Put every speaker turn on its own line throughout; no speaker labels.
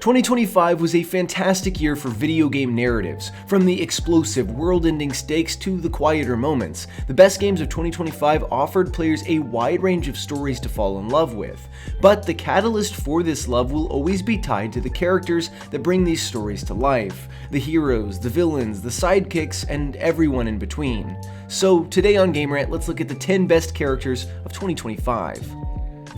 2025 was a fantastic year for video game narratives, from the explosive, world-ending stakes to the quieter moments. The best games of 2025 offered players a wide range of stories to fall in love with, but the catalyst for this love will always be tied to the characters that bring these stories to life, the heroes, the villains, the sidekicks, and everyone in between. So today on Game Rant, let's look at the 10 best characters of 2025.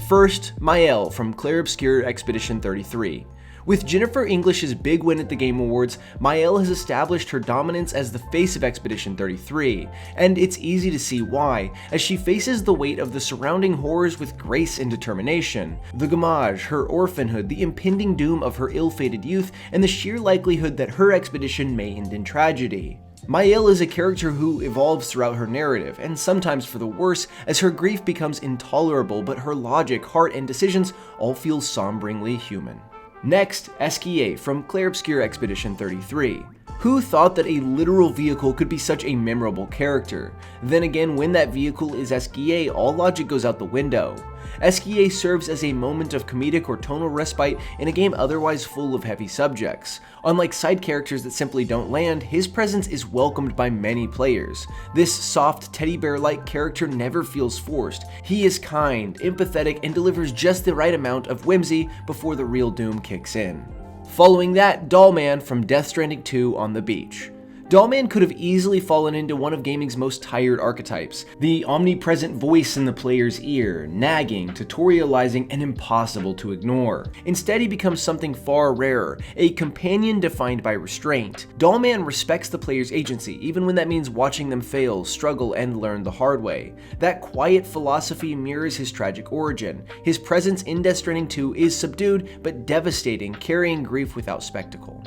First, Mael from Clair Obscur Expedition 33. With Jennifer English's big win at the Game Awards, Mael has established her dominance as the face of Expedition 33, and it's easy to see why, as she faces the weight of the surrounding horrors with grace and determination. The gamage, her orphanhood, the impending doom of her ill-fated youth, and the sheer likelihood that her expedition may end in tragedy. Mael is a character who evolves throughout her narrative, and sometimes for the worse, as her grief becomes intolerable, but her logic, heart, and decisions all feel somberingly human. Next, Esquier from Clair Obscur Expedition 33. Who thought that a literal vehicle could be such a memorable character? Then again, when that vehicle is Esquier, all logic goes out the window. Esquier serves as a moment of comedic or tonal respite in a game otherwise full of heavy subjects. Unlike side characters that simply don't land, his presence is welcomed by many players. This soft, teddy bear-like character never feels forced. He is kind, empathetic, and delivers just the right amount of whimsy before the real doom kicks in. Following that, Dollman from Death Stranding 2 on the beach. Dollman could have easily fallen into one of gaming's most tired archetypes, the omnipresent voice in the player's ear, nagging, tutorializing, and impossible to ignore. Instead, he becomes something far rarer, a companion defined by restraint. Dollman respects the player's agency, even when that means watching them fail, struggle, and learn the hard way. That quiet philosophy mirrors his tragic origin. His presence in Death Stranding 2 is subdued but devastating, carrying grief without spectacle.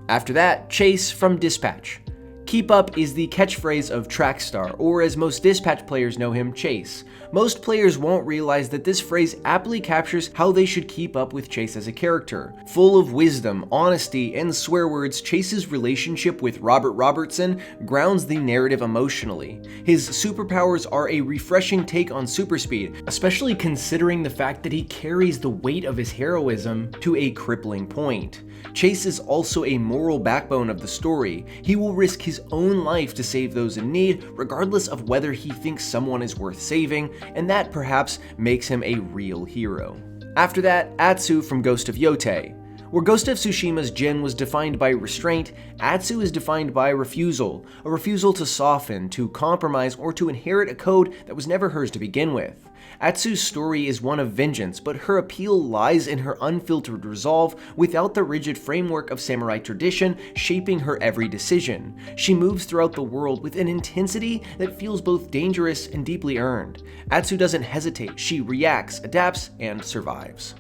After that, Chase from Dispatch. Keep up is the catchphrase of Trackstar, or as most Dispatch players know him, Chase. Most players won't realize that this phrase aptly captures how they should keep up with Chase as a character. Full of wisdom, honesty, and swear words, Chase's relationship with Robert Robertson grounds the narrative emotionally. His superpowers are a refreshing take on super speed, especially considering the fact that he carries the weight of his heroism to a crippling point. Chase is also a moral backbone of the story. He will risk his own life to save those in need, regardless of whether he thinks someone is worth saving, and that perhaps makes him a real hero. After that, Atsu from Ghost of Yotei. Where Ghost of Tsushima's Jin was defined by restraint, Atsu is defined by refusal, a refusal to soften, to compromise, or to inherit a code that was never hers to begin with. Atsu's story is one of vengeance, but her appeal lies in her unfiltered resolve without the rigid framework of samurai tradition shaping her every decision. She moves throughout the world with an intensity that feels both dangerous and deeply earned. Atsu doesn't hesitate, she reacts, adapts, and survives.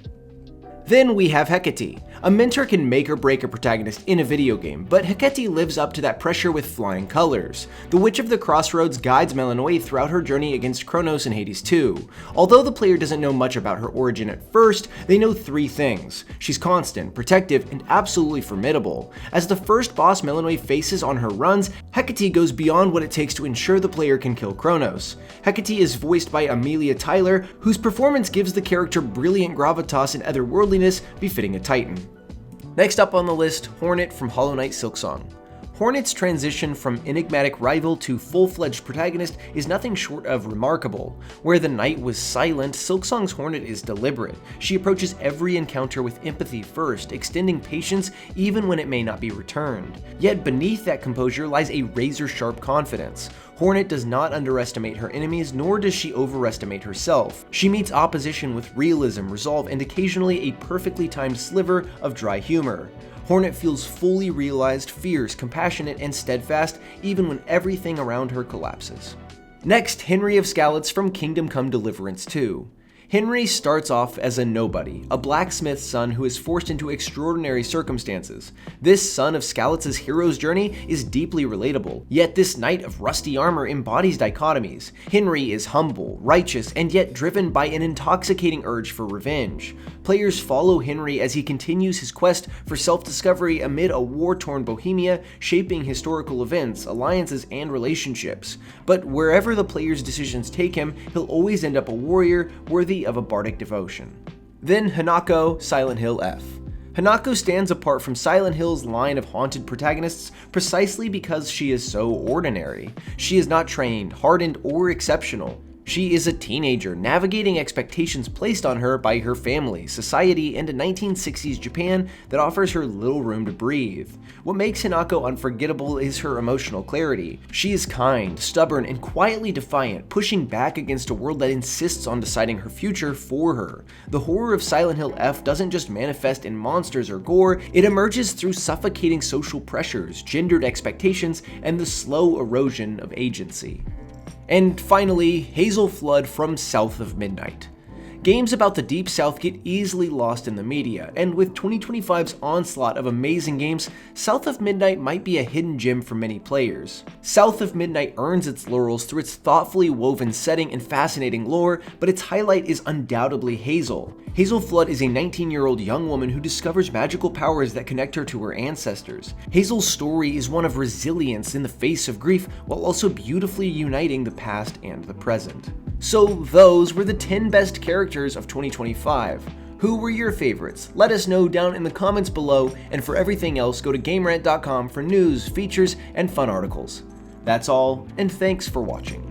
Then we have Hecate. A mentor can make or break a protagonist in a video game, but Hecate lives up to that pressure with flying colors. The Witch of the Crossroads guides Melinoë throughout her journey against Kronos in Hades 2. Although the player doesn't know much about her origin at first, they know three things. She's constant, protective, and absolutely formidable. As the first boss Melinoë faces on her runs, Hecate goes beyond what it takes to ensure the player can kill Kronos. Hecate is voiced by Amelia Tyler, whose performance gives the character brilliant gravitas and otherworldliness befitting a Titan. Next up on the list, Hornet from Hollow Knight Silksong. Hornet's transition from enigmatic rival to full-fledged protagonist is nothing short of remarkable. Where the knight was silent, Silksong's Hornet is deliberate. She approaches every encounter with empathy first, extending patience even when it may not be returned. Yet beneath that composure lies a razor-sharp confidence. Hornet does not underestimate her enemies, nor does she overestimate herself. She meets opposition with realism, resolve, and occasionally a perfectly timed sliver of dry humor. Hornet feels fully realized, fierce, compassionate, and steadfast, even when everything around her collapses. Next, Henry of Skalitz from Kingdom Come Deliverance 2. Henry starts off as a nobody, a blacksmith's son who is forced into extraordinary circumstances. This son of Skalitz's hero's journey is deeply relatable, yet this knight of rusty armor embodies dichotomies. Henry is humble, righteous, and yet driven by an intoxicating urge for revenge. Players follow Henry as he continues his quest for self-discovery amid a war-torn Bohemia, shaping historical events, alliances, and relationships. But wherever the player's decisions take him, he'll always end up a warrior worthy of a bardic devotion. Then Hanako, Silent Hill F. Hanako stands apart from Silent Hill's line of haunted protagonists precisely because she is so ordinary. She is not trained, hardened, or exceptional. She is a teenager navigating expectations placed on her by her family, society, and a 1960s Japan that offers her little room to breathe. What makes Hanako unforgettable is her emotional clarity. She is kind, stubborn, and quietly defiant, pushing back against a world that insists on deciding her future for her. The horror of Silent Hill F doesn't just manifest in monsters or gore, it emerges through suffocating social pressures, gendered expectations, and the slow erosion of agency. And finally, Hazel Flood from South of Midnight. Games about the Deep South get easily lost in the media, and with 2025's onslaught of amazing games, South of Midnight might be a hidden gem for many players. South of Midnight earns its laurels through its thoughtfully woven setting and fascinating lore, but its highlight is undoubtedly Hazel. Hazel Flood is a 19-year-old young woman who discovers magical powers that connect her to her ancestors. Hazel's story is one of resilience in the face of grief, while also beautifully uniting the past and the present. So those were the 10 best characters of 2025. Who were your favorites? Let us know down in the comments below, and for everything else, go to GameRant.com for news, features, and fun articles. That's all, and thanks for watching.